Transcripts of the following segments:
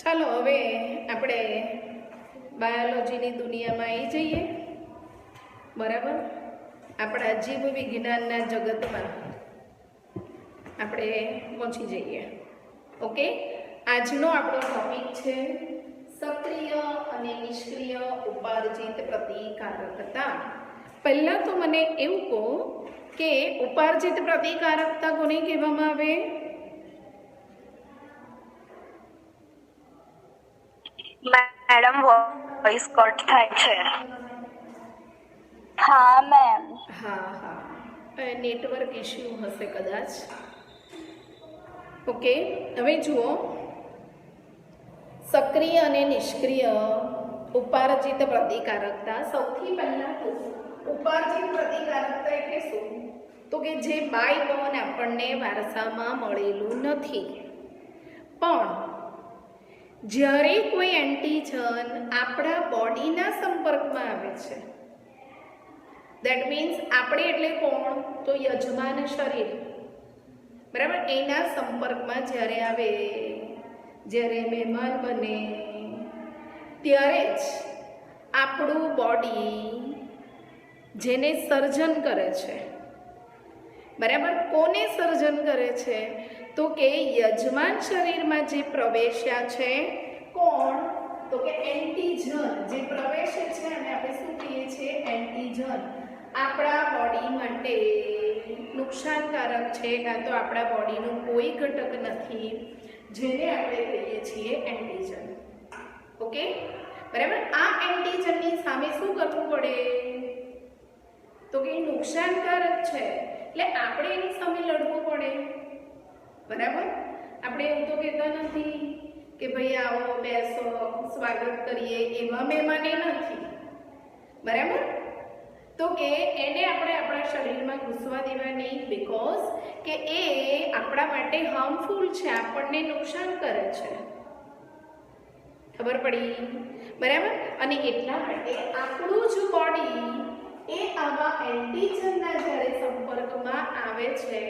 ચાલો હવે આપણે બાયોલોજીની દુનિયામાં આવી જઈએ. બરાબર, આપણા જીવ વિજ્ઞાનના જગતમાં આપણે પહોંચી જઈએ. ઓકે, આજનો આપણો ટોપિક છે સક્રિય અને નિષ્ક્રિય ઉપાર્જિત પ્રતિકારકતા. પહેલાં તો મને એવું કહો કે ઉપાર્જિત પ્રતિકારકતા કોને કહેવામાં આવે? मैडम वॉइस कट થાય છે. हाँ मैम. હા, નેટવર્ક ઇશ્યુ હશે કદાચ. ઓકે, હવે જુઓ, સક્રિય અને નિષ્ક્રિય ઉપાર્જિત પ્રતિકારકતા. સૌથી પહેલાં તો ઉપાર્જિત પ્રતિકારકતા એટલે શું? તો કે જે બાય બોર્ન આપણને વારસામાં મળેલું નથી, પણ જ્યારે કોઈ એન્ટીજન આપણા બોડીના સંપર્કમાં આવે છે, દેટ મીન્સ આપણે એટલે કોણ? તો યજમાન શરીર. બરાબર, એના સંપર્કમાં જ્યારે આવે, જ્યારે મહેમાન બને, ત્યારે જ આપણું બોડી જેને સર્જન કરે છે. બરાબર, કોને સર્જન કરે છે? તો કે યજમાન શરીરમાં જે પ્રવેશ્યા છે, કોણ? તો કે એન્ટીજન જે પ્રવેશે છે, અને આપણે શું કહીએ છીએ? એન્ટીજન. આપણા બોડી માટે નુકસાનકારક છે, કાં તો આપણા બોડીનું કોઈ ઘટક નથી, જેને આપણે કહીએ છીએ એન્ટીજન. ઓકે, બરાબર. આ એન્ટીજનની સામે શું કરવું પડે? તો કે નુકસાનકારક છે, એટલે આપણે એની સામે લડવું પડે. બરાબર, આપણે એવું તો કહેતા નથી કે ભાઈ આવો, બેસો, સ્વાગત કરીએ, એવા મહેમાને નથી. બરાબર, તો કે એને આપણે આપણા શરીરમાં ઘૂસવા દેવા નહીં, બીકોઝ કે એ આપણા માટે હાર્મફુલ છે, આપણને નુકસાન કરે છે. ખબર પડી? બરાબર, અને એટલા માટે આપણું જ બોડી એ આવા એન્ટીજનના જ્યારે સંપર્કમાં આવે છે,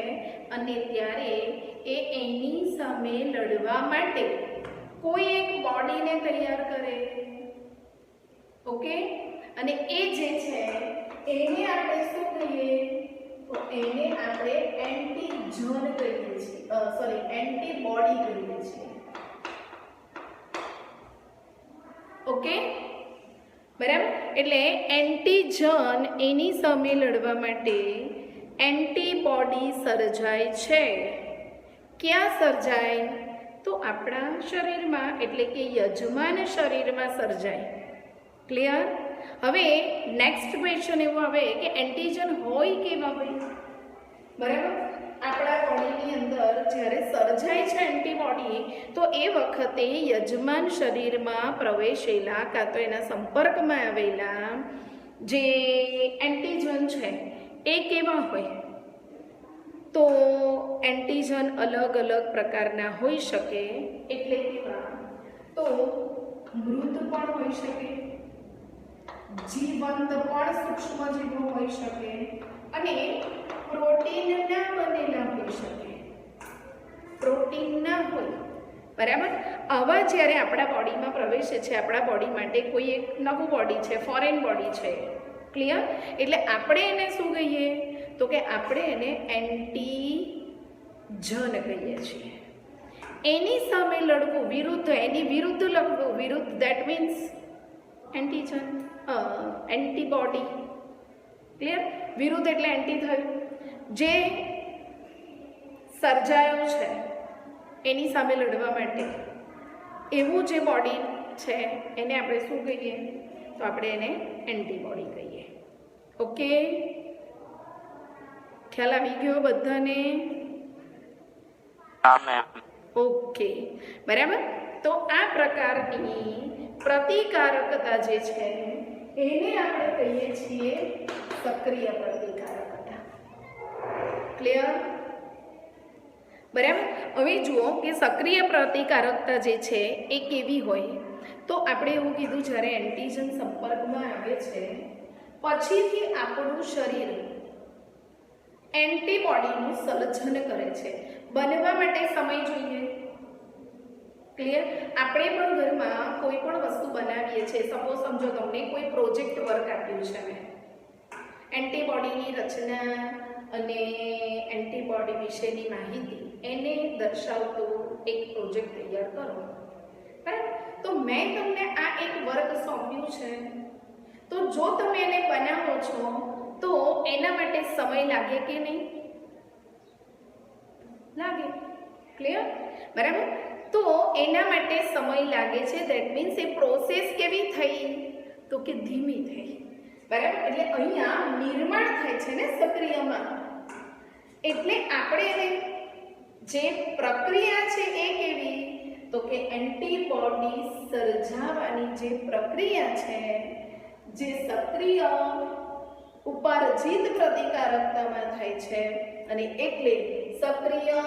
અને ત્યારે એ એની સામે લડવા માટે કોઈ એક બોડીને તૈયાર કરે. ઓકે, અને એ જે છે એને આપણે શું કહીએ? તો એને આપણે એન્ટીજન કહીએ છીએ, સોરી, એન્ટીબોડી કહીએ છીએ. ઓકે, બરાબર. એટલે એન્ટીજન એની સામે લડવા માટે એન્ટીબોડી સર્જાય છે. ક્યાં સર્જાય? તો આપણા શરીરમાં, એટલે કે યજમાન શરીરમાં સર્જાય. ક્લિયર? હવે નેક્સ્ટ ક્વેશ્ચન એવો આવે કે એન્ટીજન હોય કેવા હોય? બરાબર, આપણા બોડીની અંદર જ્યારે સર્જાય છે એન્ટીબોડી, તો એ વખતે યજમાન શરીરમાં પ્રવેશેલા, કાં તો એના સંપર્કમાં આવેલા જે એન્ટીજન છે એ કેવા હોય? તો એન્ટીજન અલગ અલગ પ્રકારના હોઈ શકે. એટલે કેવા? તો મૃત પણ હોઈ શકે, જીવંત પણ સૂક્ષ્મ જીવો હોઈ શકે, અને પ્રોટીનના બનેલા હોઈ શકે. પ્રોટીન ના હોય. બરાબર, આવા જ્યારે આપણા બોડીમાં પ્રવેશે છે, આપણા બોડી માટે કોઈ એક નવું બોડી છે, ફોરેન બોડી છે. ક્લિયર? એટલે આપણે એને શું કહીએ? તો કે આપણે એને એન્ટીજન કહીએ છીએ. એની સામે લડવું, વિરુદ્ધ, એની વિરુદ્ધ લડવું. વિરુદ્ધ, that means antigen, antibody. Clear? વિરુદ્ધ એટલે એન્ટી થયું. જે સર્જાયો છે એની સામે લડવા માટે એવું જે બોડી છે એને આપણે શું કહીએ? તો આપણે એને એન્ટીબોડી કહીએ. ઓકે, ખ્યાલ આવી ગયો બધાને? હા મેમ. ઓકે, બરાબર. તો આ પ્રકારની પ્રતિકારકતા જે છે એને આપણે કહીએ છીએ સક્રિય પ્રતિકારકતા. ક્લિયર? બરાબર. હવે જુઓ કે સક્રિય પ્રતિકારકતા જે છે એ કેવી હોય? તો આપણે એવું કીધું, જ્યારે એન્ટીજન સંપર્કમાં આવે છે, પછીથી આપણું શરીર એન્ટીબોડીનું સર્જન કરે છે. બનવા માટે સમય જોઈએ. ક્લિયર? આપણે પણ ઘરમાં કોઈ પણ વસ્તુ બનાવીએ છીએ, સપોઝ સમજો તમને કોઈ પ્રોજેક્ટ વર્ક આપ્યું છે મેં, એન્ટીબોડીની રચના અને એન્ટીબોડી વિશેની માહિતી એને દર્શાવતો એક પ્રોજેક્ટ તૈયાર કરો, બરાબર? તો મેં તમને આ એક વર્ક સોંપ્યું છે, તો જો તમે એને બનાવો છો તો એના માટે સમય લાગે કે નહીં? લાગે. ક્લિયર? બરાબર? તો એના માટે સમય લાગે છે. ધેટ મીન્સ એ પ્રોસેસ કેવી થઈ? તો કે ધીમી થઈ. બરાબર? એટલે અહીંયા નિર્માણ થાય છે ને સક્રિયમાં, એટલે આપણે એને જે પ્રક્રિયા છે એ કેવી? તો કે એન્ટીબોડી સર્જાવાની જે પ્રક્રિયા છે, જે સક્રિય ઉપાર્જિત પ્રતિકારકતામાં થાય છે, અને એટલે સક્રિય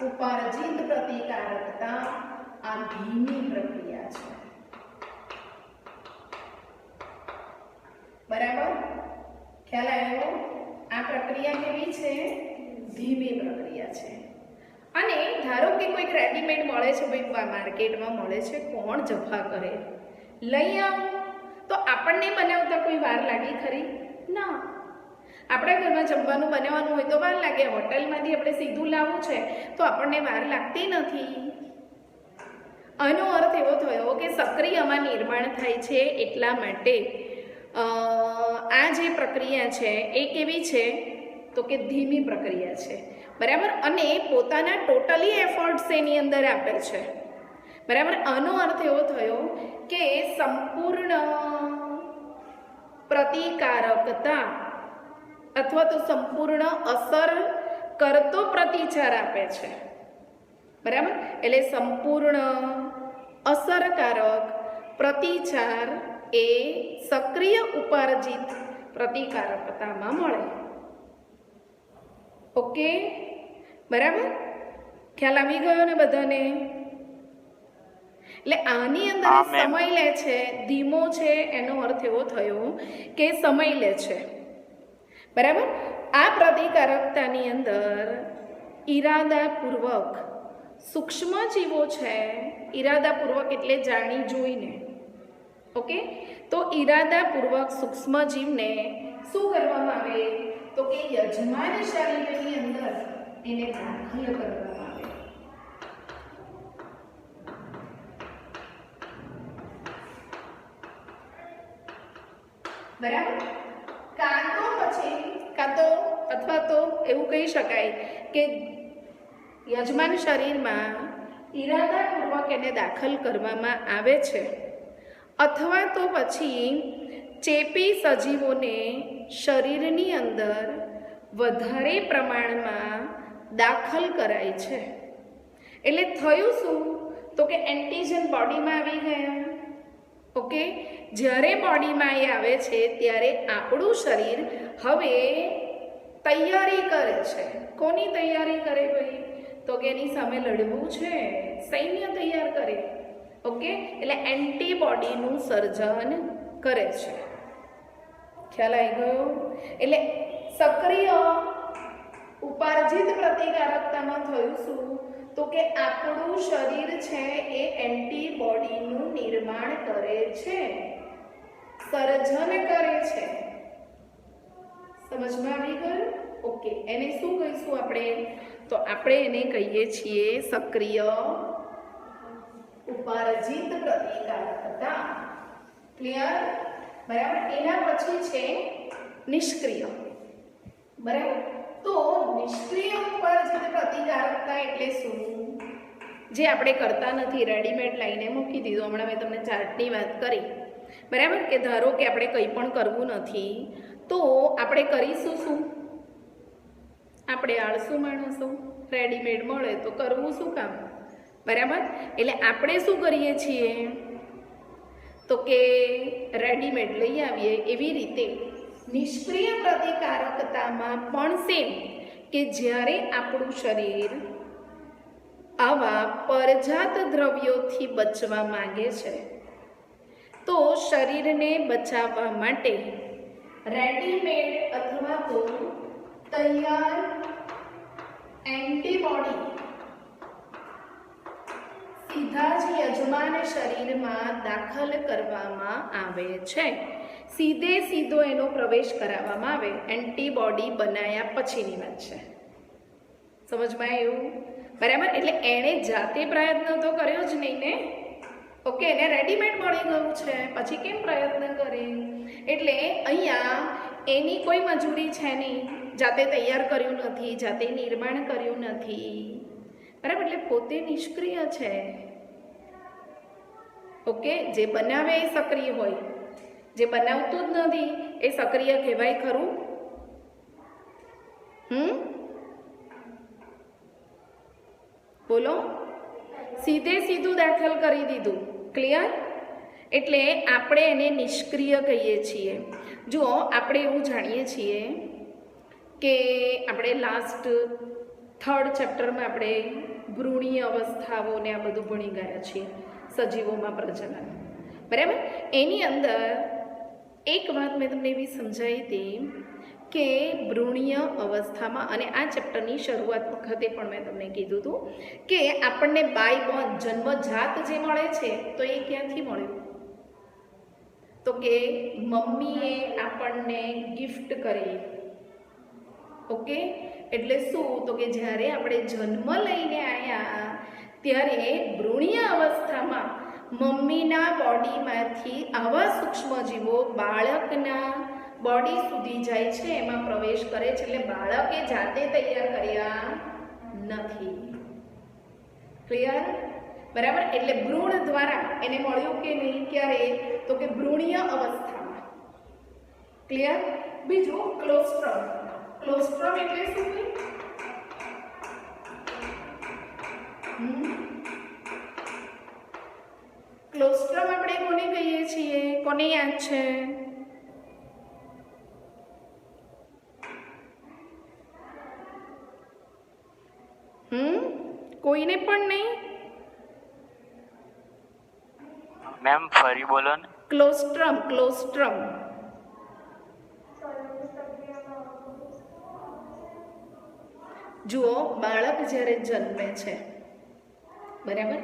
ઉપાર્જિત પ્રતિકારકતા આ ધીમી પ્રક્રિયા છે. બરાબર? ખ્યાલ આવ્યો? આ પ્રક્રિયા કેવી છે? ધીમી પ્રક્રિયા છે. અને ધારો કે કોઈક રેડીમેડ મળે છે, ભાઈ માર્કેટમાં મળે છે, કોણ જફા કરે? લઈ આવો. તો આપણને બનાવતા કોઈ વાર લાગી ખરી? ના. આપણા ઘરમાં જમવાનું બનાવવાનું હોય તો વાર લાગે, હોટલમાંથી આપણે સીધું લાવવું છે તો આપણને વાર લાગતી નથી. આનો અર્થ એવો થયો કે સક્રિયમાં નિર્માણ થાય છે, એટલા માટે આ જે પ્રક્રિયા છે એ કેવી છે? તો કે ધીમી પ્રક્રિયા છે. બરાબર? અને પોતાના ટોટલી એફર્ટ્સ એની અંદર આપે છે. બરાબર? આનો અર્થ એવો થયો કે સંપૂર્ણ પ્રતિકારકતા અથવા તો સંપૂર્ણ અસર કરતો પ્રતિચાર આપે છે. બરાબર? એટલે સંપૂર્ણ અસરકારક પ્રતિચાર એ સક્રિય ઉપાર્જિત પ્રતિકારકતામાં મળે. ઓકે? બરાબર? ખ્યાલ આવી ગયો ને બધાને? એટલે આની અંદર સમય લે છે, ધીમો છે, એનો અર્થ એવો થયો કે સમય લે છે. બરાબર? આ પ્રતિકારકતાની અંદર ઈરાદાપૂર્વક સૂક્ષ્મ જીવો છે, ઈરાદાપૂર્વક એટલે જાણી જોઈને, ઓકે? તો ઈરાદાપૂર્વક સૂક્ષ્મ જીવને શું કરવામાં આવે? તો કે યજમાન શરીરની અંદર એને દાખલ કરવામાં આવે. બરાબર? કાં તો અથવા તો એવું કહી શકાય કે યજમાન શરીરમાં ઈરાદાપૂર્વક એને દાખલ કરવામાં આવે છે, અથવા તો પછી ચેપી સજીવોને શરીરની અંદર વધારે પ્રમાણમાં દાખલ કરાય છે. એટલે થયું શું? તો કે એન્ટીજન બોડીમાં આવી ગયા. ઓકે? જ્યારે બોડીમાં એ આવે છે ત્યારે આપણું શરીર હવે તૈયારી કરે છે. કોની તૈયારી કરે ભાઈ? તો કે એની સામે લડવું છે, સૈન્ય તૈયાર કરે. ઓકે? એટલે એન્ટીબોડીનું સર્જન કરે છે. ખ્યાલ આવી ગયો? એટલે સક્રિય ઉપાર્જિત પ્રતિકારકતામાં થયું શું? તો કે આપણું શરીર છે એ એન્ટીબોડીનું નિર્માણ કરે છે, સર્જન કરે છે. સમજમાં આવી ગયું? ઓકે. એને શું કહીશું આપણે? તો આપણે એને કહીએ છીએ સક્રિય ઉપાર્જિત પ્રતિકારકતા. ક્લિયર? બરાબર? એના પછી છે નિષ્ક્રિય. બરાબર? તો નિષ્ક્રિય ઉપાર્જિત પ્રતિકારકતા એટલે શું? જે આપણે કરતા નથી, રેડીમેડ લાઈને મૂકી દીધું. હમણાં મેં તમને ચાર્ટની વાત કરી. બરાબર? કે ધારો કે આપણે કંઈ પણ કરવું નથી તો આપણે કરીશું શું? આપણે આળસુ માણસો, રેડીમેડ મળે તો કરવું શું કામ? બરાબર? એટલે આપણે શું કરીએ છીએ? તો કે રેડીમેડ લઈ આવીએ. એવી રીતે નિષ્ક્રિય પ્રતિકારકતામાં પણ સેમ, કે જ્યારે આપણું શરીર આવા પરજાત દ્રવ્યોથી બચવા માંગે છે તો શરીરને બચાવવા માટે રેડીમેડ અથવા તો તૈયાર એન્ટીબોડી સીધા જ યજમાન શરીરમાં દાખલ કરવામાં આવે છે. સીધે સીધો એનો પ્રવેશ કરાવવામાં આવે. એન્ટીબોડી બનાવ્યા પછીની વાત છે. સમજમાં આવ્યું? બરાબર. એટલે એણે જાતે પ્રયત્ન તો કર્યો જ નહીં ને. ઓકે, એને રેડીમેડ મળી ગયું છે, પછી કેમ પ્રયત્ન કરે? એટલે અહીંયા એની કોઈ મજૂરી છે નહીં, જાતે તૈયાર કર્યું નથી, જાતે નિર્માણ કર્યું નથી. બરાબર. એટલે પોતે નિષ્ક્રિય છે. ઓકે, જે બનાવે એ સક્રિય હોય, જે બનાવતું જ નથી એ સક્રિય કહેવાય ખરું? બોલો. સીધે સીધું દાખલ કરી દીધું. ક્લિયર? એટલે આપણે એને નિષ્ક્રિય કહીએ છીએ. જુઓ, આપણે એવું જાણીએ છીએ કે આપણે લાસ્ટ 3rd ચેપ્ટરમાં આપણે ભ્રૂણીય અવસ્થાઓને આ બધું ભણી ગયા છીએ, સજીવોમાં પ્રજનન. બરાબર. એની અંદર એક વાત મેં તમને એવી સમજાવી હતી કે ભ્રૂણીય અવસ્થામાં, અને આ ચેપ્ટરની શરૂઆત વખતે પણ મેં તમને કીધું હતું કે આપણને બાય બોર્ન જન્મજાત જે મળે છે તો એ ક્યાંથી મળ્યું? તો કે મમ્મીએ આપણને ગિફ્ટ કરી. ઓકે, એટલે શું? તો કે જ્યારે આપણે જન્મ લઈને આવ્યા ત્યારે ભ્રૂણીય અવસ્થામાં મમ્મીના બોડીમાંથી આવા સૂક્ષ્મજીવો બાળકના બોડી સુધી જાય છે, એમાં પ્રવેશ કરે છે. એટલે બાળકે જાતે તૈયાર કર્યા નથી. ક્લિયર? બરાબર. એટલે ભ્રૂણ દ્વારા એને મળ્યું કે નહીં? ક્યારે? તો કે ભ્રૂણીય અવસ્થામાં. ક્લિયર? બીજું ક્લોસ્ટ્રમ. ક્લોસ્ટ્રમ એટલે શું? ક્લોસ્ટ્રમ આપણે કોને કહીએ છીએ? કોને યાદ છે? કોઈને પણ નહીં? મેમ ફરી બોલો ને. ક્લોસ્ટ્રમ. ક્લોસ્ટ્રમ જુઓ, બાળક જ્યારે જન્મે છે, બરાબર,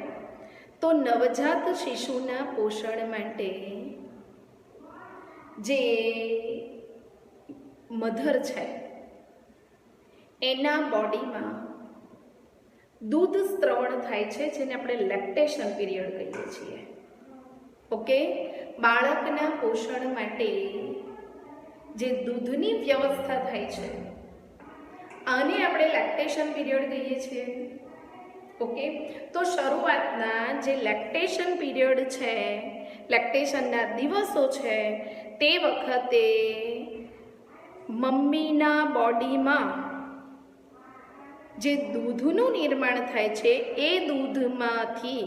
તો નવજાત શિશુના પોષણ માટે જે મધર છે એના બોડીમાં દૂધ સ્ત્રવણ થાય છે, જેને આપણે લેક્ટેશન પીરિયડ કહીએ છીએ. ઓકે, બાળકના પોષણ માટે જે દૂધની વ્યવસ્થા થાય છે આને આપણે લેક્ટેશન પીરિયડ કહીએ છીએ. ઓકે, તો શરૂઆતના જે લેક્ટેશન પીરિયડ છે, લેક્ટેશનના દિવસો છે, તે વખતે મમ્મીના બોડીમાં જે દૂધનું નિર્માણ થાય છે એ દૂધમાંથી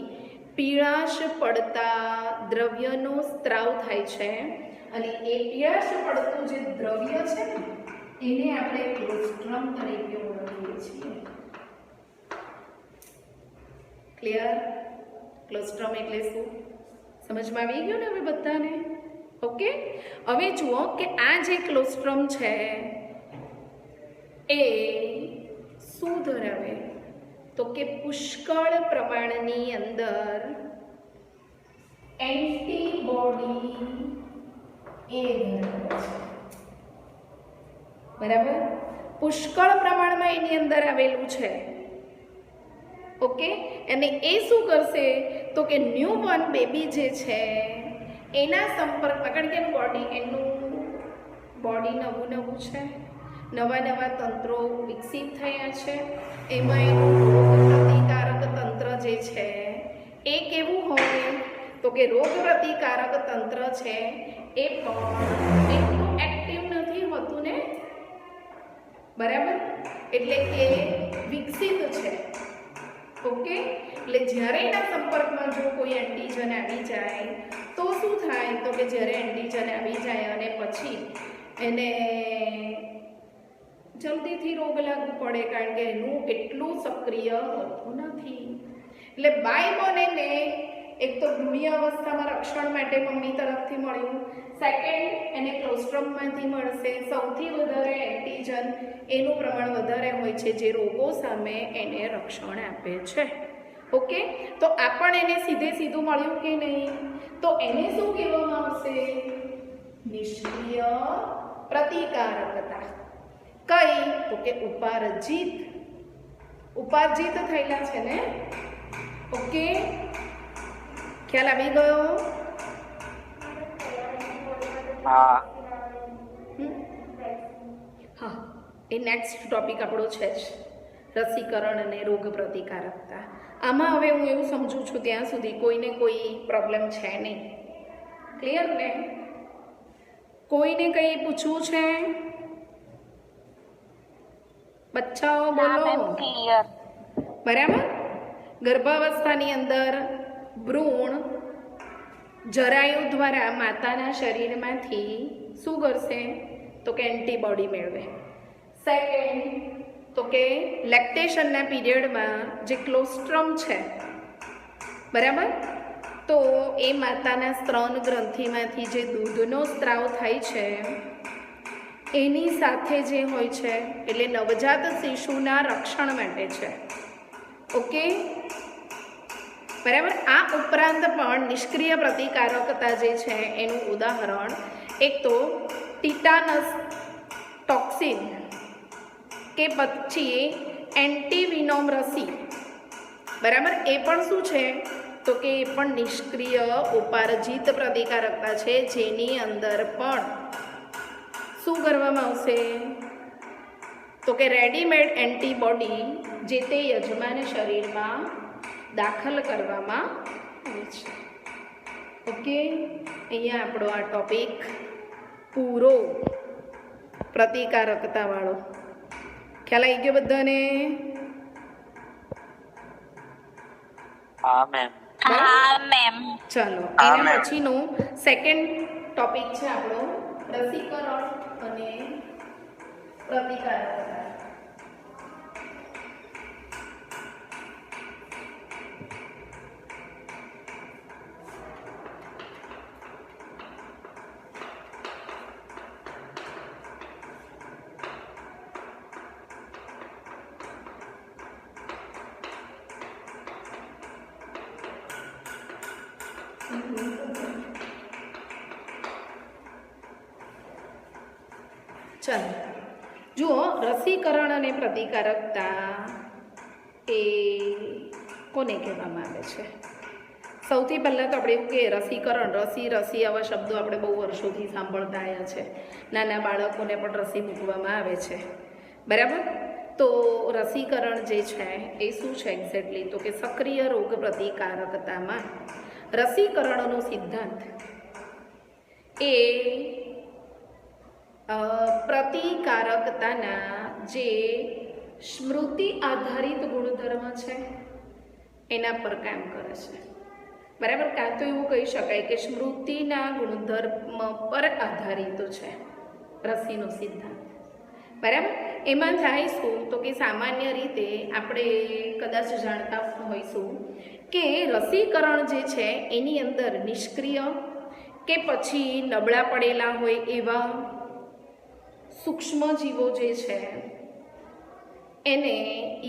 પીળાશ પડતા દ્રવ્યનો સ્ત્રાવ થાય છે, અને એ પીળાશ પડતું જે દ્રવ્ય છે ને એને આપણે ક્લોસ્ટ્રમ તરીકે ઓળખીએ છીએ. ક્લિયર? ક્લોસ્ટ્રમ એટલે શું? સમજમાં આવી ગયું ને હવે બધાને? ઓકે, હવે જુઓ કે આ જે ક્લોસ્ટ્રમ છે એ શું ધરાવે? તો કે પુષ્કળ પ્રમાણની અંદર એન્ટીબોડી એ ધરાવે છે. બરાબર? પુષ્કળ પ્રમાણમાં એની અંદર આવેલું છે. ઓકે, અને એ શું કરશે? તો કે ન્યૂબોર્ન બેબી જે છે એના સંપર્કમાં, કારણ કે એનું બોડી નવું છે, નવા નવા તંત્રો વિકસિત થયા છે, એમાં એનું રોગ પ્રતિકારક તંત્ર જે છે એ કેવું હોય? તો કે રોગ પ્રતિકારક તંત્ર છે એ પણ એટલું એક્ટિવ નથી હોતું ને. બરાબર? એટલે કે વિકસિત છે. ઓકે, એટલે જ્યારે એના સંપર્કમાં જો કોઈ એન્ટીજન આવી જાય તો શું થાય? તો કે જ્યારે એન્ટીજન આવી જાય અને પછી એને જલ્દીથી રોગ લાગુ પડે, કારણ કે એનું એટલું સક્રિય હોતું નથી. એટલે બાયબોન એને એક તો ભ્રૂણીય અવસ્થામાં રક્ષણ માટે મમ્મી તરફથી મળ્યું, સેકન્ડ એને ક્લોસ્ટ્રમમાંથી મળશે. સૌથી વધારે એન્ટીજન એનું પ્રમાણ વધારે હોય છે જે રોગો સામે એને રક્ષણ આપે છે. ઓકે, તો આ પણ એને સીધે સીધું મળ્યું કે નહીં? તો એને શું કહેવામાં આવશે? નિષ્ક્રિય પ્રતિકારકતા. કઈ? તો કે ઉપાર્જિત. ઉપાર્જિત થયેલા છે ને? ઓકે, ખ્યાલ આવી ગયો? હા. હા, એ નેક્સ્ટ ટોપિક આપણો છે જ, રસીકરણ અને રોગ પ્રતિકારકતા. આમાં હવે હું એવું સમજુ છું ત્યાં સુધી કોઈને કોઈ પ્રોબ્લેમ છે નહીં. ક્લિયર ને? કોઈને કંઈ પૂછવું છે? બચ્ચાઓ બોલો. ક્લિયર. બરાબર. ગર્ભાવસ્થાની અંદર ભ્રૂણ જરાયુ દ્વારા માતાના શરીરમાંથી શું કરશે? તો કે એન્ટીબોડી મેળવે. સેકન્ડ, તો કે લેક્ટેશનના પીરિયડમાં જે ક્લોસ્ટ્રમ છે, બરાબર, તો એ માતાના સ્તન ગ્રંથિમાંથી જે દૂધનો સ્ત્રાવ થાય છે એની સાથે જે હોય છે એટલે નવજાત શિશુના રક્ષણ માટે છે. ઓકે, બરાબર. આ ઉપરાંત પણ નિષ્ક્રિય પ્રતિકારકતા જે છે એનું ઉદાહરણ એક તો ટીટાનસ ટોક્સિન કે પછી એન્ટીવિનોમ રસી, બરાબર, એ પણ શું છે? તો કે એ પણ નિષ્ક્રિય ઉપાર્જિત પ્રતિકારકતા છે, જેની અંદર પણ શું કરવામાં આવશે? તો કે રેડીમેડ એન્ટીબોડી જે તે યજમાન શરીરમાં દાખલ કરવામાં આવે છે. ઓકે, અહીંયા આપણો આ ટોપિક પૂરો, પ્રતિકારકતાવાળો. ખ્યાલ આવી ગયો બધાને? હા મેમ. હા મેમ. ચાલો, હા, એના મેમ. પછીનું સેકન્ડ ટોપિક છે આપણો રસીકરણ અને પ્રતિકારકતા. ચાલો જુઓ, રસીકરણ અને પ્રતિકારકતા એ કોને કહેવામાં આવે છે? સૌથી પહેલાં તો આપણે એવું કે રસીકરણ, રસી આવા શબ્દો આપણે બહુ વર્ષોથી સાંભળતા આવ્યા છે. નાના બાળકોને પણ રસી મૂકવામાં આવે છે, બરાબર. તો રસીકરણ જે છે એ શું છે એક્ઝેક્ટલી? તો કે સક્રિય રોગ પ્રતિકારકતામાં રસીકરણનો સિદ્ધાંત એ પ્રતિકારકતાના જે સ્મૃતિ આધારિત ગુણધર્મ છે એના પર કામ કરે છે, બરાબર. કાં તો એવું કહી શકાય કે સ્મૃતિના ગુણધર્મ પર આધારિત છે રસીનો સિદ્ધાંત, બરાબર. એમાં થાય શું? તો કે સામાન્ય રીતે આપણે કદાચ જાણતા હોઈશું કે રસીકરણ જે છે એની અંદર નિષ્ક્રિય કે પછી નબળા પડેલા હોય એવા સૂક્ષ્મ જીવો જે છે એને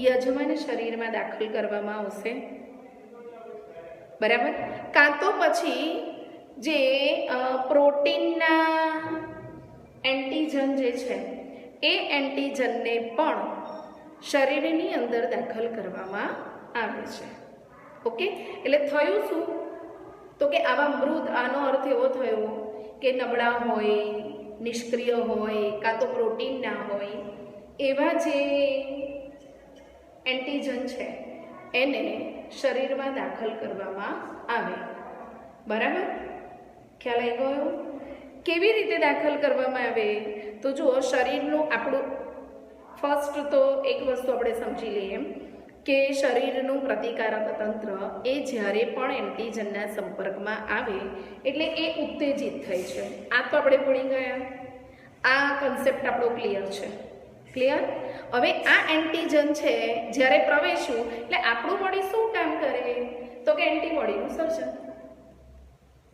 યજમાન શરીરમાં દાખલ કરવામાં આવશે, બરાબર. કાં તો પછી જે પ્રોટીનના એન્ટીજન જે છે એ એન્ટીજનને પણ શરીરની અંદર દાખલ કરવામાં આવે છે. ઓકે, એટલે થયું શું? તો કે આવા મૃત, આનો અર્થ એવો થયો કે નબળા હોય, નિષ્ક્રિય હોય, કાં તો પ્રોટીન ના હોય એવા જે એન્ટીજન છે એને શરીરમાં દાખલ કરવામાં આવે, બરાબર. ખ્યાલ આવી ગયો? કેવી રીતે દાખલ કરવામાં આવે? તો જુઓ, શરીરનું આપણું ફર્સ્ટ તો એક વસ્તુ આપણે સમજી લઈએ કે શરીરનું પ્રતિકારક તંત્ર એ જ્યારે પણ એન્ટીજનના સંપર્કમાં આવે એટલે એ ઉત્તેજિત થાય છે. આ તો આપણે ભણી ગયા, આ કન્સેપ્ટ આપણો ક્લિયર છે. ક્લિયર? હવે આ એન્ટીજન છે જ્યારે પ્રવેશ્યું એટલે આપણું બોડી શું કામ કરે? તો કે એન્ટીબોડીનું સર્જન.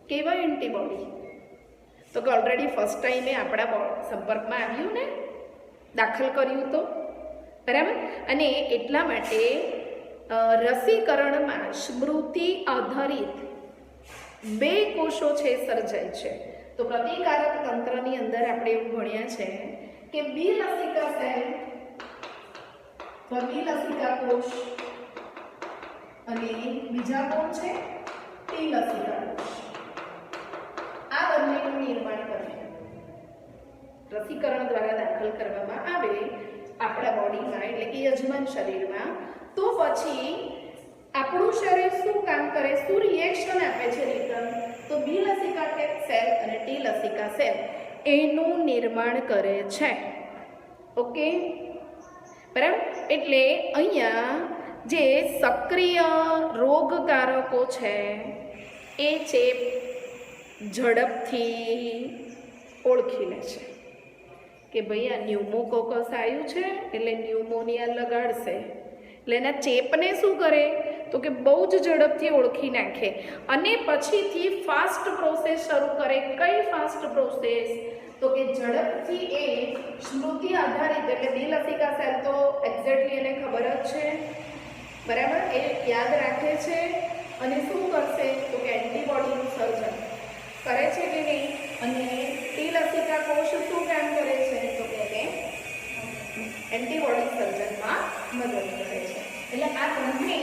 કેવા એન્ટીબોડી? તો કે ઓલરેડી ફર્સ્ટ ટાઈમે આપણા સંપર્કમાં આવ્યું ને, દાખલ કર્યું તો, બરાબર. અને એટલા માટે રસીકરણમાં સ્મૃતિ આધારિત 2 કોષો છે સર્જાય છે. તો પ્રતિકારક તંત્રની અંદર આપણે એવું ભણ્યા છે કે બિલસિકા સેલ, બિલસિકા કોષ અને બીજા કોણ છે ટીલસિકા કોષ. આ બંનેનું નિર્માણ કરે રસીકરણ દ્વારા દાખલ કરવામાં આવે આપણા બોડીમાં, એટલે કે યજમાન શરીરમાં. તો પછી આપણું શરીર શું કામ કરે, શું રિએક્શન આપે છે રિટર્ન? તો બિલસિકા સેલ અને ટીલસિકા સેલ એનું નિર્માણ કરે છે. ઓકે, બરાબર. એટલે અહીંયા જે સક્રિય રોગકારકો છે એ ચેપ ઝડપથી ઓળખી લે છે કે ભાઈ આ ન્યુમોકોકસ આવ્યું છે એટલે ન્યુમોનિયા લગાડશે. એટલે એના ચેપને શું કરે તો કે બહુ જ ઝડપથી ઓળખી નાખે અને પછીથી ફાસ્ટ પ્રોસેસ શરૂ કરે. કઈ ફાસ્ટ પ્રોસેસ? તો કે ઝડપથી એ સ્મૃતિ આધારિત, એટલે બિલસિકા સેલ તો એક્ઝેક્ટલી એને ખબર જ છે, બરાબર, એ યાદ રાખે છે અને શું કરશે તો કે એન્ટીબોડીનું સર્જન કરે છે કે નહીં. અને ટીલસિકા કોષ શું કામ કરે છે તો કે એને એન્ટીબોડી સર્જનમાં મદદ કરે છે. એટલે આ બંને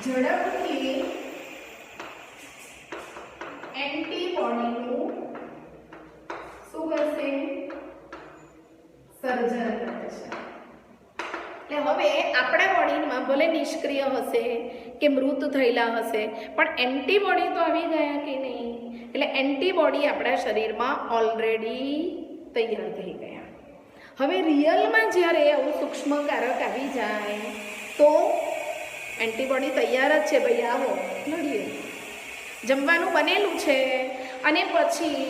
ઝડપથી એન્ટીબોડીનું શું કરશે સર્જન કરે છે. એટલે હવે આપણા બોડીમાં ભલે નિષ્ક્રિય હશે કે મૃત થયેલા હશે પણ એન્ટીબોડી તો આવી ગયા કે નહીં. એટલે એન્ટીબોડી આપણા શરીરમાં ઓલરેડી તૈયાર થઈ ગયા. હવે રિયલમાં જ્યારે આવું સૂક્ષ્મ કારક આવી જાય તો એન્ટીબોડી તૈયાર જ છે, ભાઈ આવો લડીએ, જમવાનું બનેલું છે અને પછી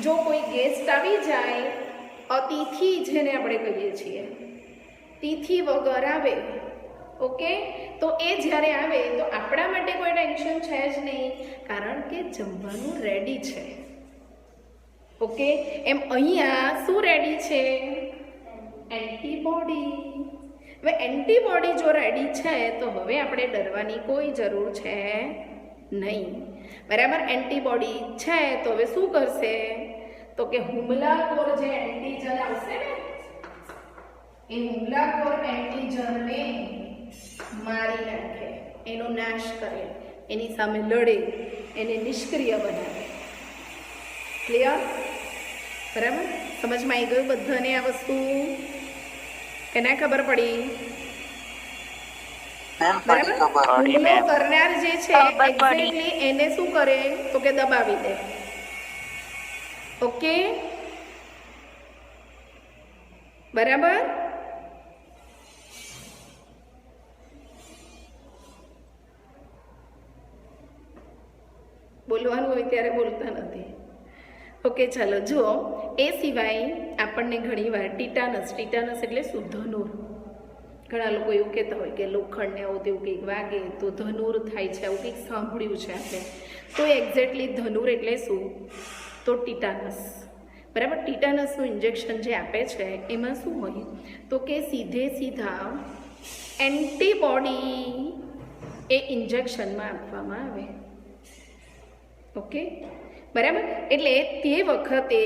જો કોઈ ગેસ્ટ આવી જાય, અતિથિ જેને આપણે કહીએ છીએ, તિથિ વગર આવે, ઓકે, તો એ જ્યારે આવે તો આપણા માટે કોઈ ટેન્શન છે જ નહીં કારણ કે જમવાનું રેડી છે. ઓકે, એમ અહીંયા શું રેડી છે? એન્ટીબોડી. હવે એન્ટીબોડી જો રેડી છે તો હવે આપણે ડરવાની કોઈ જરૂર છે નહીં, બરાબર. એન્ટીબોડી છે તો હવે શું કરશે તો કે હુમલાખોર જે એન્ટીજન આવશે ને એ હુમલાખોર એન્ટીજનને મારી નાખે, એનો નાશ કરે, એની સામે લડે, એને નિષ્ક્રિય બનાવે. ક્લિયર? બરાબર, સમજમાં આવી ગયું બધાને આ વસ્તુ? એને ખબર પડી? બરાબર. હુમલો કરનાર જે છે એક્ઝેક્ટલી એને શું કરે તો કે દબાવી દે. ઓકે, બરાબર. બોલવાનું હોય ત્યારે બોલતા નથી. ઓકે, ચાલો જુઓ. એ સિવાય આપણને ઘણીવાર ટીટાનસ એટલે શું? ધનુર. ઘણા લોકો એવું કહેતા હોય કે લોખંડને આવું તેવું કંઈક વાગે તો ધનુર થાય છે, આવું કંઈક સાંભળ્યું છે આપણે. તો એક્ઝેક્ટલી ધનુર એટલે શું? તો ટીટાનસ, બરાબર. ટીટાનસનું ઇન્જેક્શન જે આપે છે એમાં શું હોય તો કે સીધા એન્ટીબોડી એ ઇન્જેક્શનમાં આપવામાં આવે. ઓકે, બરાબર. એટલે તે વખતે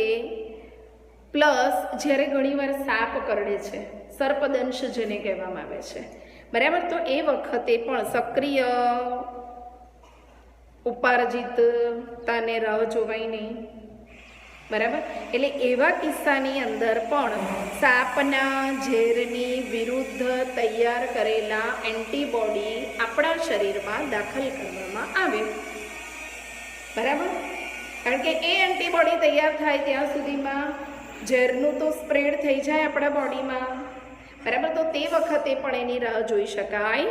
પ્લસ જ્યારે ઘણીવાર સાપ કરડે છે, સર્પદંશ જેને કહેવામાં આવે છે, બરાબર, તો એ વખતે પણ સક્રિય ઉપાર્જિતતાને રાહ જોવાય નહીં, બરાબર. એટલે એવા કિસ્સાની અંદર પણ સાપના ઝેરની વિરુદ્ધ તૈયાર કરેલા એન્ટીબોડી આપણા શરીરમાં દાખલ કરવામાં આવે, બરાબર. કારણ કે એ એન્ટીબોડી તૈયાર થાય ત્યાં સુધીમાં ઝેરનું તો સ્પ્રેડ થઈ જાય આપણા બોડીમાં, બરાબર. તો તે વખતે પણ એની રાહ જોઈ શકાય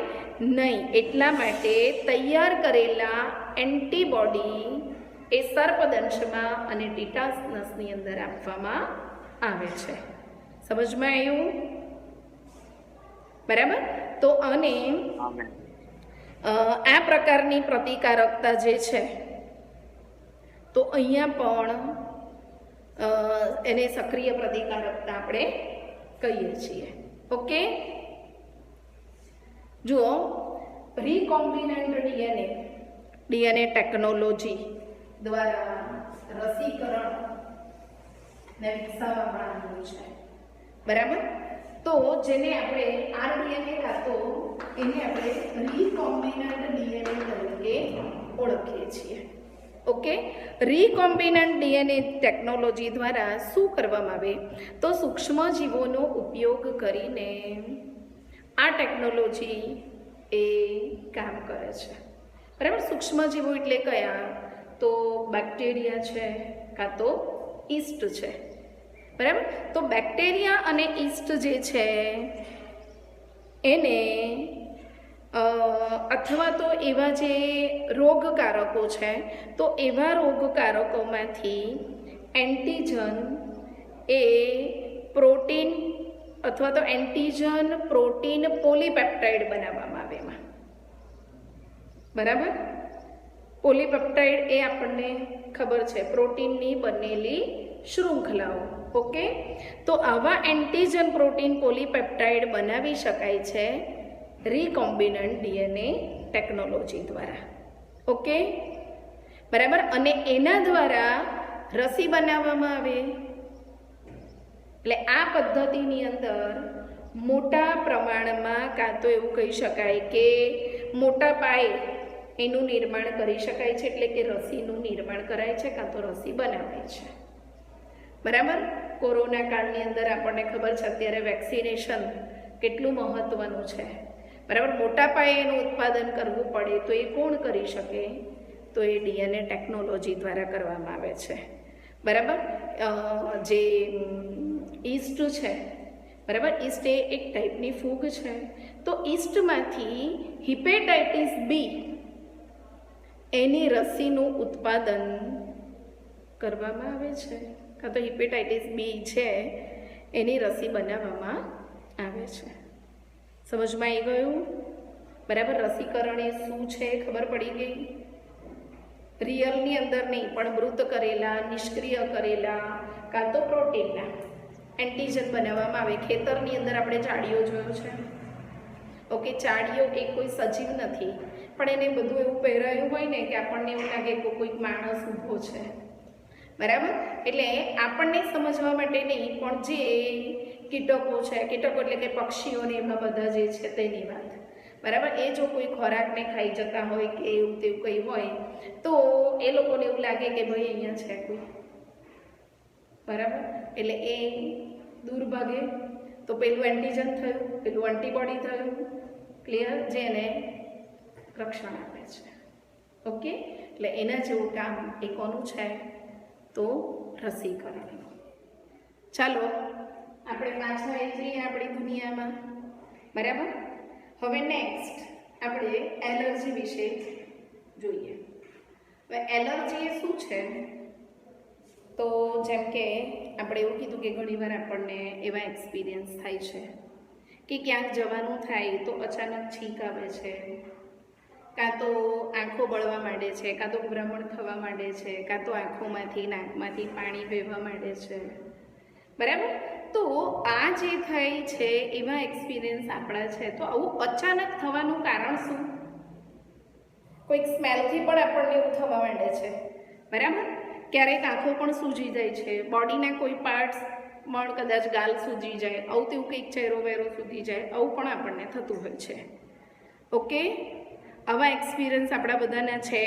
નહીં. એટલા માટે તૈયાર કરેલા એન્ટીબોડી એ સર્પદંશમાં અને ટીટાનસની અંદર આપવામાં આવે છે. સમજમાં આવ્યું? બરાબર. તો અને આ પ્રકારની પ્રતિકારકતા જે છે તો અહીંયા પણ એને સક્રિય પ્રતિકારકતા આપણે કહીએ છીએ. ઓકે, જુઓ રીકોમ્બિનન્ટ ડીએનએ ટેકનોલોજી દ્વારા રસીકરણ ને વિકસાવવામાં આવ્યું છે. બરાબર. તો જેને આપણે આરડીએનએ કાં તો એને આપણે રીકોમ્બિનન્ટ ડીએનએ તરીકે ઓળખીએ છીએ. ઓકે, રીકોમ્બિનન્ટ ડીએનએ ટેકનોલોજી દ્વારા શું કરવામાં આવે તો સૂક્ષ્મજીવોનો ઉપયોગ કરીને આ ટેકનોલોજી એ કામ કરે છે. બરાબર. સૂક્ષ્મજીવો એટલે કયા? તો બેક્ટેરિયા છે કાં તો ઈસ્ટ છે. બરાબર. તો બેક્ટેરિયા અને ઈસ્ટ જે છે એને અથવા તો એવા જે રોગકારકો છે તો એવા રોગકારકોમાંથી એન્ટીજન એ પ્રોટીન અથવા તો એન્ટીજન પ્રોટીન પોલીપેપ્ટાઇડ બનાવવામાં આવે એમાં. બરાબર. પોલીપેપ્ટાઇડ એ આપણને ખબર છે પ્રોટીનની બનેલી શૃંખલાઓ. ઓકે, તો આવા એન્ટીજન પ્રોટીન પોલીપેપ્ટાઇડ બનાવી શકાય છે રીકોમ્બિનન્ટ ડીએનએ ટેકનોલોજી દ્વારા. ઓકે, બરાબર. અને એના દ્વારા રસી બનાવવામાં આવે. એટલે આ પદ્ધતિની અંદર મોટા પ્રમાણમાં કાં તો એવું કહી શકાય કે મોટા પાયે એનું નિર્માણ કરી શકાય છે, એટલે કે રસીનું નિર્માણ કરાય છે કાં તો રસી બનાવાય છે. બરાબર. કોરોના કાળની અંદર આપણને ખબર છે અત્યારે વેક્સિનેશન કેટલું મહત્ત્વનું છે. બરાબર. મોટા પાયે એનું ઉત્પાદન કરવું પડે તો એ કોણ કરી શકે? તો એ ડીએનએ ટેકનોલોજી દ્વારા કરવામાં આવે છે. બરાબર. જે ઈસ્ટ છે, બરાબર, ઈસ્ટ એ એક ટાઈપની ફૂગ છે. તો ઈસ્ટમાંથી હિપેટાઇટિસ બી એની રસીનું ઉત્પાદન કરવામાં આવે છે કાં તો હિપેટાઇટિસ બી છે એની રસી બનાવવામાં આવે છે. સમજમાં આવી ગયું? બરાબર. રસીકરણ એ શું છે ખબર પડી ગઈ? રિયલની અંદર નહીં પણ મૃત કરેલા, નિષ્ક્રિય કરેલા કાં તો પ્રોટીનના એન્ટીજન બનાવવામાં આવે. ખેતરની અંદર આપણે ચાડીઓ જોયો છે. ઓકે, ચાડીઓ એ કોઈ સજીવ નથી પણ એને બધું એવું પહેરાયું હોય ને કે આપણને એવું લાગે કે કોઈક માણસ ઊભો છે. બરાબર. એટલે આપણને સમજવા માટે નહીં પણ જે કીટકો છે, કીટકો એટલે કે પક્ષીઓને એવા બધા જે છે તેની વાત. બરાબર. એ જો કોઈ ખોરાકને ખાઈ જતા હોય કે એવું તેવું કંઈ હોય તો એ લોકોને એવું લાગે કે ભાઈ અહીંયા છે કોઈ. બરાબર. એટલે એ દૂર ભાગે તો પેલું એન્ટીજન થયું, પેલું એન્ટીબોડી થયું. ક્લિયર? જેને રક્ષણ આપે છે. ઓકે, એટલે એના જેવું કામ એ કોનું છે? તો રસીકરણ. ચાલો આપણે પાછા આવી જઈએ આપણી દુનિયામાં. બરાબર. હવે નેક્સ્ટ આપણે એલર્જી વિશે જોઈએ. હવે એલર્જી એ શું છે? તો જેમ કે આપણે એવું કીધું કે ઘણીવાર આપણને એવા એક્સપિરિયન્સ થાય છે કે ક્યાંક જવાનું થાય તો અચાનક છીંક આવે છે, કાં તો આંખો બળવા માંડે છે, કાં તો ભ્રમણ થવા માંડે છે, કાં તો આંખોમાંથી નાકમાંથી પાણી વહેવા માંડે છે. બરાબર. તો આ જે થાય છે એવા એક્સપિરિયન્સ આપણા છે. તો આવું અચાનક થવાનું કારણ શું? કોઈક સ્મેલથી પણ આપણને એવું થવા માંડે છે. બરાબર. ક્યારેક આંખો પણ સૂજી જાય છે, બોડીના કોઈ પાર્ટ્સ પણ કદાચ ગાલ સૂજી જાય, આવું તેવું કંઈક ચહેરો વેરો સૂજી જાય, આવું પણ આપણને થતું હોય છે. ઓકે, આવા એક્સપિરિયન્સ આપણા બધાના છે.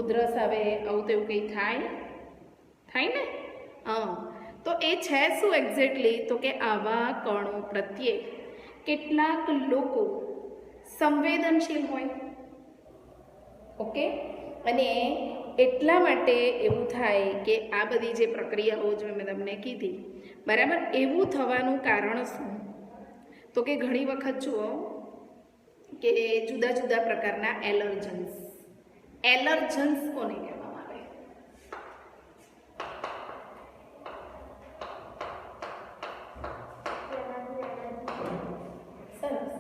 ઉધરસ આવે, આવું તેવું કંઈ થાય ને? હા. તો એ છે શું એક્ઝેક્ટલી? તો કે આવા કણો પ્રત્યે કેટલાક લોકો સંવેદનશીલ હોય. ઓકે, અને એટલા માટે એવું થાય કે આ બધી જે પ્રક્રિયાઓ જો મેં તમને કીધી, બરાબર, એવું થવાનું કારણ શું? તો કે ઘણી વખત જુઓ કે જુદા જુદા પ્રકારના એલર્જન્સ કોને કહેવામાં આવે? સરસ.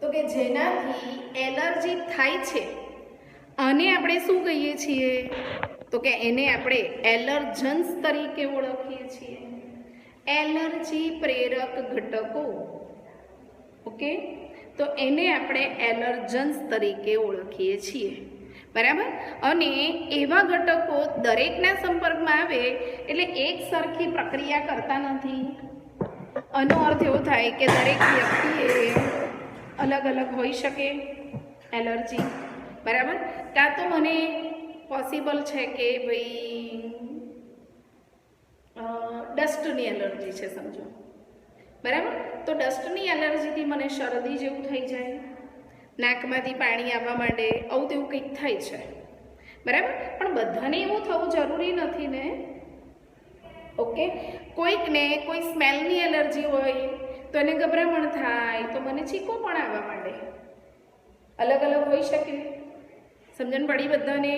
તો કે જેનાથી એલર્જી થાય છે આને આપણે શું કહીએ છીએ? તો કે એને આપણે એલર્જન્સ તરીકે ઓળખીએ છીએ. એલર્જી પ્રેરક ઘટકો ઓકે, તો એને આપણે એલર્જન્સ તરીકે ઓળખીએ છીએ, બરાબર. અને એવા ઘટકો દરેકના સંપર્કમાં આવે એટલે એક સરખી પ્રક્રિયા કરતા નથી. આનો અર્થ એવો થાય કે દરેક વ્યક્તિએ અલગ અલગ હોઈ શકે એલર્જી, બરાબર. કાં તો મને પોસિબલ છે કે ભાઈ ડસ્ટની એલર્જી છે સમજો, બરાબર. તો ડસ્ટની એલર્જીથી મને શરદી જેવું થઈ જાય, નાકમાંથી પાણી આવવા માંડે, આવું તેવું કંઈક થાય છે, બરાબર. પણ બધાને એવું થવું જરૂરી નથી ને. ઓકે, કોઈકને કોઈ સ્મેલની એલર્જી હોય તો એને ગભરામણ થાય, તો મને છીકો પણ આવવા માંડે. અલગ અલગ હોઈ શકે, સમજણ પડી બધાને,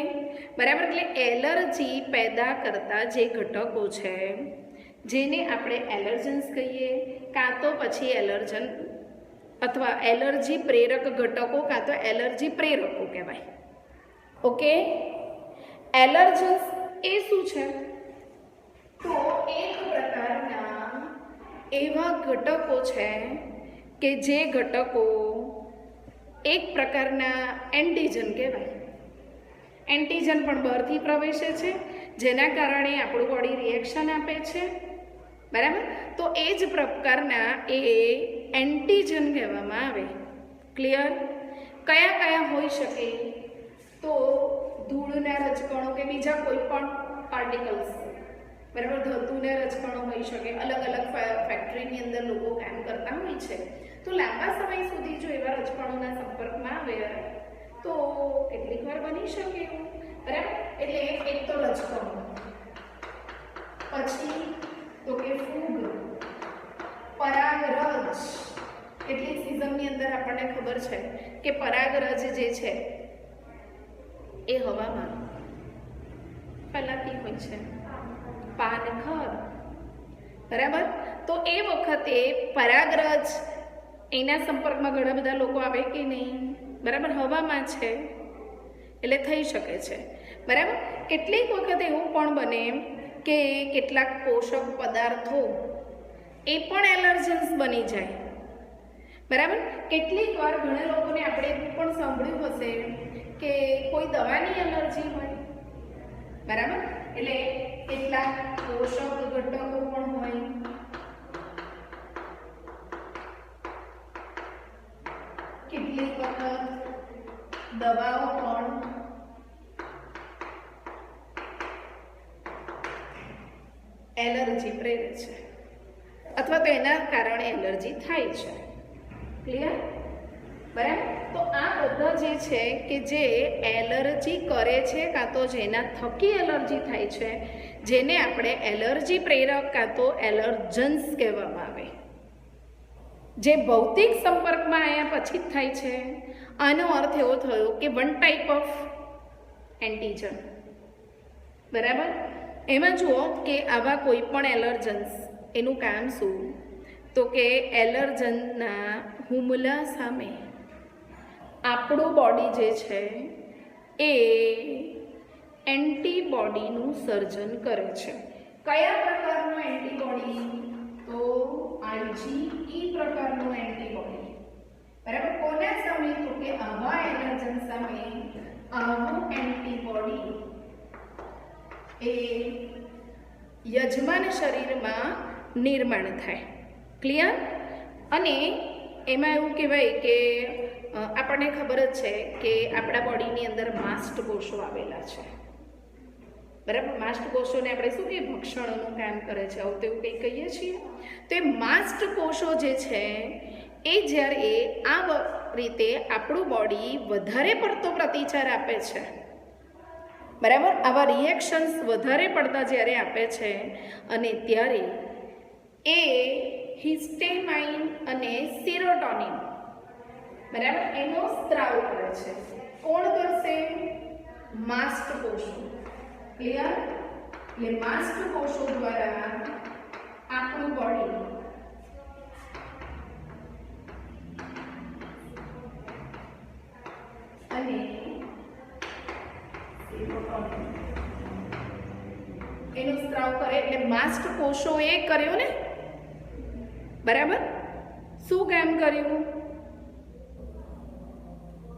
બરાબર. એટલે એલર્જી પેદા કરતા જે ઘટકો છે જેને આપણે એલર્જન્સ કહીએ, કાં તો પછી એલર્જન અથવા એલર્જી પ્રેરક ઘટકો કાં તો એલર્જી પ્રેરકો કહેવાય. ઓકે, એલર્જન્સ એ શું છે? તો એક પ્રકારના એવા ઘટકો છે કે જે ઘટકો એક પ્રકારના એન્ટીજન કહેવાય. એન્ટીજન પણ બહારથી પ્રવેશે છે, જેના કારણે આપણું બોડી રિએક્શન આપે છે, બરાબર. તો એ જ પ્રકારના એ એન્ટીજન કહેવામાં આવે. ક્લિયર? કયા કયા હોઈ શકે? તો ધૂળના રજકણો કે બીજા કોઈ પણ પાર્ટિકલ્સ, બરાબર, ધાતુના રજકણો હોઈ શકે. અલગ અલગ ફેક્ટરીની અંદર લોકો કામ કરતા હોય છે, તો લાંબા સમય સુધી જો એવા રજકણોના સંપર્કમાં આવે તો કેટલીક વાર બની શકે એવું, બરાબર. એટલે એક તો રજકણો, પછી તો કે ફૂગ, પરાગરજ. કેટલીક સિઝનની અંદર આપણને ખબર છે કે પરાગરજ જે છે એ હવામાં ફેલાતી હોય છે, પાનખર, બરાબર. તો એ વખતે પરાગરજ એના સંપર્કમાં ઘણા બધા લોકો આવે કે નહીં, બરાબર, હવામાં છે એટલે થઈ શકે છે, બરાબર. કેટલીક વખત એવું પણ બને કે કેટલાક પોષક પદાર્થો એ પણ એલર્જન્સ બની જાય, બરાબર. કેટલીક વાર ઘણા લોકોને આપણે એવું પણ સાંભળ્યું હશે કે કોઈ દવાની એલર્જી હોય, બરાબર. એટલે કેટલાક પોષક ઘટકો પણ હોય, કેટલીક વખત દવાઓ પણ એલર્જી પ્રેરે છે અથવા તો એના કારણે એલર્જી થાય છે. ક્લિયર? બરાબર. તો આ બધા જે છે કે જે એલર્જી કરે છે કાં તો જેના થકી એલર્જી થાય છે, જેને આપણે એલર્જી પ્રેરક કાં તો એલર્જન્સ કહેવામાં આવે, જે ભૌતિક સંપર્કમાં આવ્યા પછી જ થાય છે. આનો અર્થ એવો થયો કે વન ટાઈપ ઓફ એન્ટીજન, બરાબર. એમાં જુઓ કે આવા કોઈ પણ એલર્જન્સ એનું કામ શું? તો કે એલર્જનના હુમલા સામે આપણું બોડી જે છે એ એન્ટીબોડીનું સર્જન કરે છે. કયા પ્રકારનું એન્ટીબોડી? તો IgE પ્રકારનું એન્ટીબોડી, બરાબર. કોના સામે? તો કે આવા એલર્જન સામે આવું એન્ટીબોડી એ યજમાન શરીરમાં નિર્માણ થાય. ક્લિયર? અને એમાં એવું કહેવાય કે આપણને ખબર જ છે કે આપણા બોડીની અંદર માસ્ટ કોષો આવેલા છે, બરાબર. માસ્ટ કોષોને આપણે શું કહીએ? ભક્ષણનું કામ કરે છે, આવું તેવું કંઈ કહીએ છીએ. તો એ માસ્ટ કોષો જે છે એ જ્યારે આ રીતે આપણું બોડી વધારે પડતો પ્રતિચાર આપે છે, બરાબર, આવા રિએક્શન્સ વધારે પડતા જ્યારે આપે છે અને ત્યારે એ હિસ્ટેમાઇન અને સેરોટોનિન, બરાબર, એનો સ્ત્રાવ કરે છે. કોણ કરશે? માસ્ટ કોષો. ક્લિયર? એટલે માસ્ટ કોષો દ્વારા આપણું બોડી અને એનો સ્ત્રાવ કરે. એટલે માસ્ટ કોષો એ કર્યો ને, બરાબર. શું કામ કર્યું?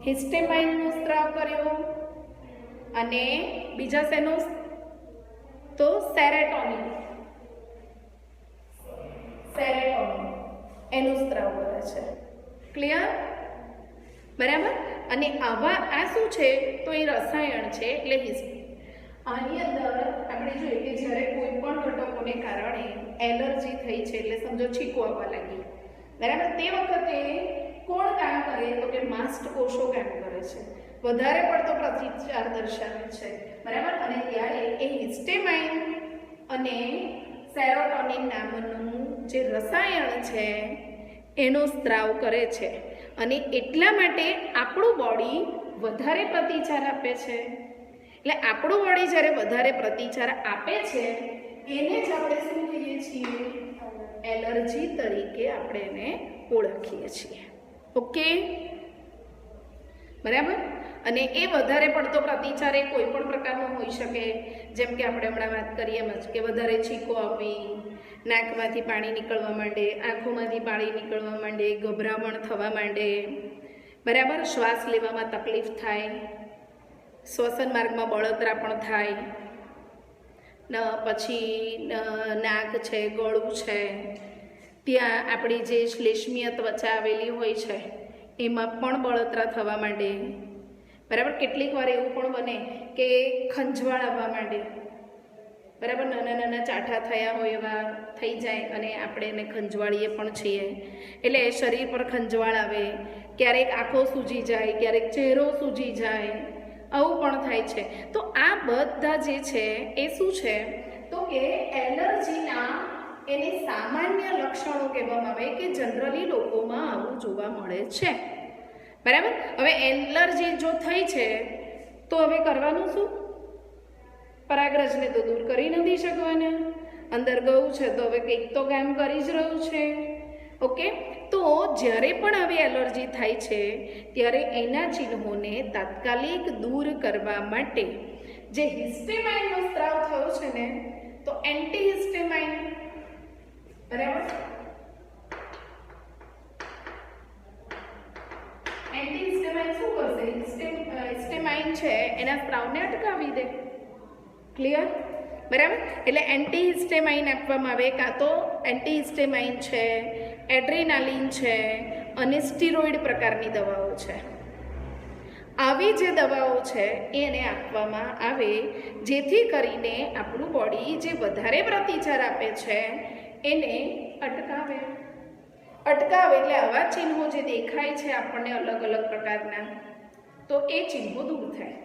હિસ્ટેમાઇનનો સ્ત્રાવ કર્યો અને બીજા શેનો? તો સેરેટોનિન એનો સ્ત્રાવ કરે છે. ક્લિયર? બરાબર. અને આવા આ શું છે? તો એ રસાયણ છે. એટલે આની અંદર આપણે જોઈએ કે જ્યારે કોઈ પણ ઘટકોને કારણે એલર્જી થઈ છે, એટલે સમજો છીકો આવવા લાગી, બરાબર, તે વખતે કોણ કામ કરે? તો કે માસ્ટ કોષો કામ કરે છે, વધારે પડતો પ્રતિચાર દર્શાવે છે, બરાબર. અને ત્યારે એ હિસ્ટેમાઇન અને સેરોટોનિન નામનું જે રસાયણ છે એનો સ્ત્રાવ કરે છે. અને એટલા માટે આપણું બોડી વધારે પ્રતિચાર આપે છે. એટલે આપણું બોડી જ્યારે વધારે પ્રતિચાર આપે છે એને જ આપણે શું કહીએ છીએ? એલર્જી તરીકે આપણે એને ઓળખીએ છીએ. ઓકે, બરાબર. અને એ વધારે પડતો પ્રતિચાર એ કોઈ પણ પ્રકારનો હોઈ શકે, જેમ કે આપણે હમણાં વાત કરીએ એમ જ કે વધારે છીકો આવવી, નાકમાંથી પાણી નીકળવા માંડે, આંખોમાંથી પાણી નીકળવા માંડે, ગભરામણ થવા માંડે, બરાબર, શ્વાસ લેવામાં તકલીફ થાય, શ્વસન માર્ગમાં બળતરા પણ થાય, પછી નાક છે, ગળું છે, ત્યાં આપણી જે શ્લેષ્મીય ત્વચા આવેલી હોય છે એમાં પણ બળતરા થવા માંડે, બરાબર. કેટલીક વાર એવું પણ બને કે ખંજવાળ આવવા માંડે, બરાબર. નાના નાના ચાઠા થયા હોય એવા થઈ જાય અને આપણે એને ખંજવાળીએ પણ છીએ. એટલે શરીર પર ખંજવાળ આવે, ક્યારેક આંખો સૂજી જાય, ક્યારેક ચહેરો સૂજી જાય, આવું પણ થાય છે. તો આ બધા જે છે એ શું છે? તો કે એલર્જીના એને સામાન્ય લક્ષણો કહેવામાં આવે કે જનરલી લોકોમાં આવું જોવા મળે છે, બરાબર. હવે એલર્જી જો થઈ છે તો હવે કરવાનું શું? પરાગરજને તો દૂર કરી નથી શકવાના, અંદર ગયું છે તો હવે કંઈક તો કામ કરી જ રહ્યું છે. ઓકે, તો જ્યારે પણ આવી એલર્જી થાય છે ત્યારે એના ચિહ્નોને તાત્કાલિક દૂર કરવા માટે જે હિસ્ટેમાઇનનો સ્ત્રાવ થયો છે ને, તો એન્ટીહિસ્ટેમાઇન, બરાબર, એન્ટીહિસ્ટેમાઇન શું કરશે? હિસ્ટેમાઇન છે એના સ્ત્રાવને અટકાવી દે. ક્લિયર? બરાબર. એટલે એન્ટીહિસ્ટેમાઇન આપવામાં આવે, કાં તો એન્ટીહિસ્ટેમાઇન છે, એડ્રેનાલિન છે અને સ્ટીરોઇડ પ્રકારની દવાઓ છે. આવી જે દવાઓ છે એને આપવામાં આવે જેથી કરીને આપણું બોડી જે વધારે પ્રતિચાર આપે છે એને અટકાવે. એટલે આવા ચિહ્નો જે દેખાય છે આપણને અલગ અલગ પ્રકારના, તો એ ચિહ્નો દૂર થાય.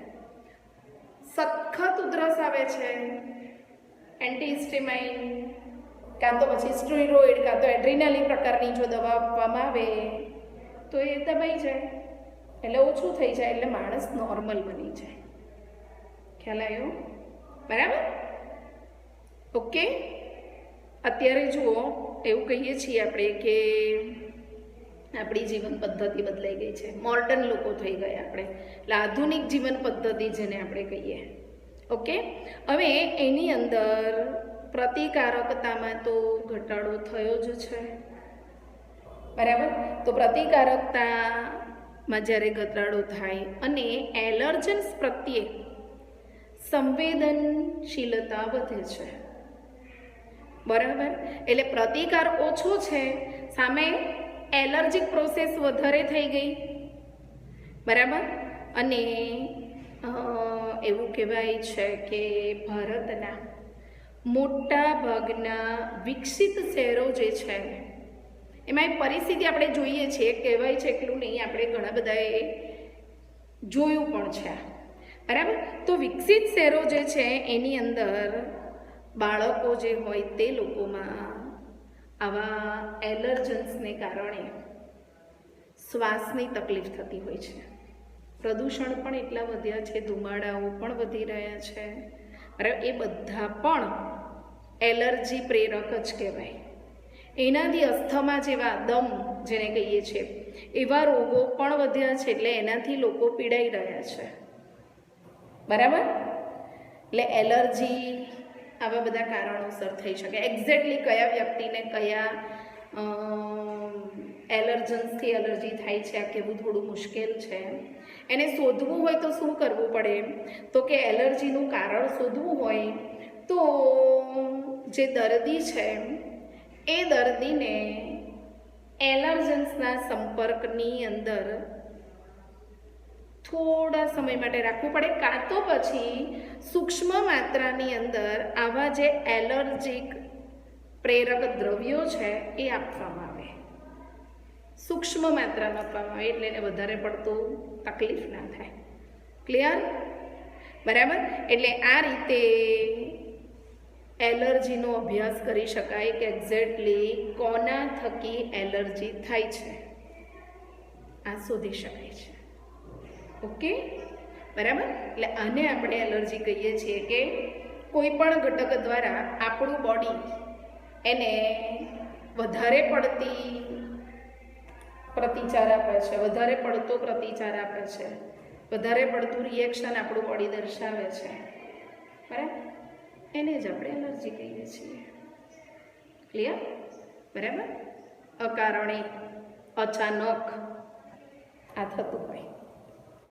સખત ઉધરસ આવે છે, એન્ટીહિસ્ટેમાઇન કાં તો પછી સ્ટીરોઇડ કાં તો એડ્રેનાલિન પ્રકારની જો દવા આપવામાં આવે તો એ દબાઈ જાય, એટલે ઓછું થઈ જાય, એટલે માણસ નોર્મલ બની જાય. ખ્યાલ આવ્યો? બરાબર. ઓકે, અત્યારે જુઓ એવું કહીએ છીએ આપણે કે આપણી જીવન પદ્ધતિ બદલાઈ ગઈ છે, મોડર્ન લોકો થઈ ગયા આપણે, એટલે આધુનિક જીવન પદ્ધતિ જેને આપણે કહીએ. ઓકે, હવે એની અંદર પ્રતિકારકતામાં તો ઘટાડો થયો જ છે, બરાબર. તો પ્રતિકારકતામાં જ્યારે ઘટાડો થાય અને એલર્જન્સ પ્રત્યે સંવેદનશીલતા વધે છે, બરાબર. એટલે પ્રતિકાર ઓછો છે, સામે એલર્જીક પ્રોસેસ વધારે થઈ ગઈ, બરાબર. અને એવું કહેવાય છે કે ભારતના મોટા ભાગના વિકસિત શહેરો જે છે એમાં એ પરિસ્થિતિ આપણે જોઈએ છીએ, કહેવાય છે એટલું નહીં, આપણે ઘણા બધાએ જોયું પણ છે, બરાબર. તો વિકસિત શહેરો જે છે એની અંદર બાળકો જે હોય તે લોકોમાં આવા એલર્જન્સને કારણે શ્વાસની તકલીફ થતી હોય છે. પ્રદૂષણ પણ એટલા વધ્યા છે, ધુમાડાઓ પણ વધી રહ્યા છે, બરાબર. એ બધા પણ એલર્જી પ્રેરક જ કહેવાય. એનાથી અસ્થમા જેવા દમ જેને કહીએ છીએ એવા રોગો પણ વધ્યા છે, એટલે એનાથી લોકો પીડાઈ રહ્યા છે, બરાબર. એટલે એલર્જી આવા બધા કારણોસર થઈ શકે. એક્ઝેક્ટલી કયા વ્યક્તિને કયા એલર્જન્સથી એલર્જી થાય છે, આ કહેવું થોડું મુશ્કેલ છે. એને શોધવું હોય તો શું કરવું પડે? તો કે એલર્જીનું કારણ શોધવું હોય તો જે દર્દી છે એ દર્દીને એલર્જન્સના સંપર્કની અંદર થોડા સમય માટે રાખવું પડે, કાં તો પછી સૂક્ષ્મ માત્રાની અંદર આવા જે એલર્જીક પ્રેરક દ્રવ્યો છે એ આપવામાં આવે. સૂક્ષ્મ માત્રામાં આપવામાં આવે એટલે એને વધારે પડતું તકલીફ ના થાય. ક્લિયર? બરાબર. એટલે આ રીતે એલર્જીનો અભ્યાસ કરી શકાય કે એક્ઝેક્ટલી કોના થકી એલર્જી થાય છે આ શોધી શકાય છે. ઓકે, બરાબર. એટલે આને આપણે એલર્જી કહીએ છીએ કે કોઈ પણ ઘટક દ્વારા આપણું બોડી એને વધારે પડતી પ્રતિચાર આપે છે, વધારે પડતો પ્રતિચાર આપે છે, વધારે પડતું રિએક્શન આપણું બોડી દર્શાવે છે, બરાબર. એને જ આપણે એલર્જી કહીએ છીએ. ક્લિયર? બરાબર. અકારણે અચાનક આ થતું હોય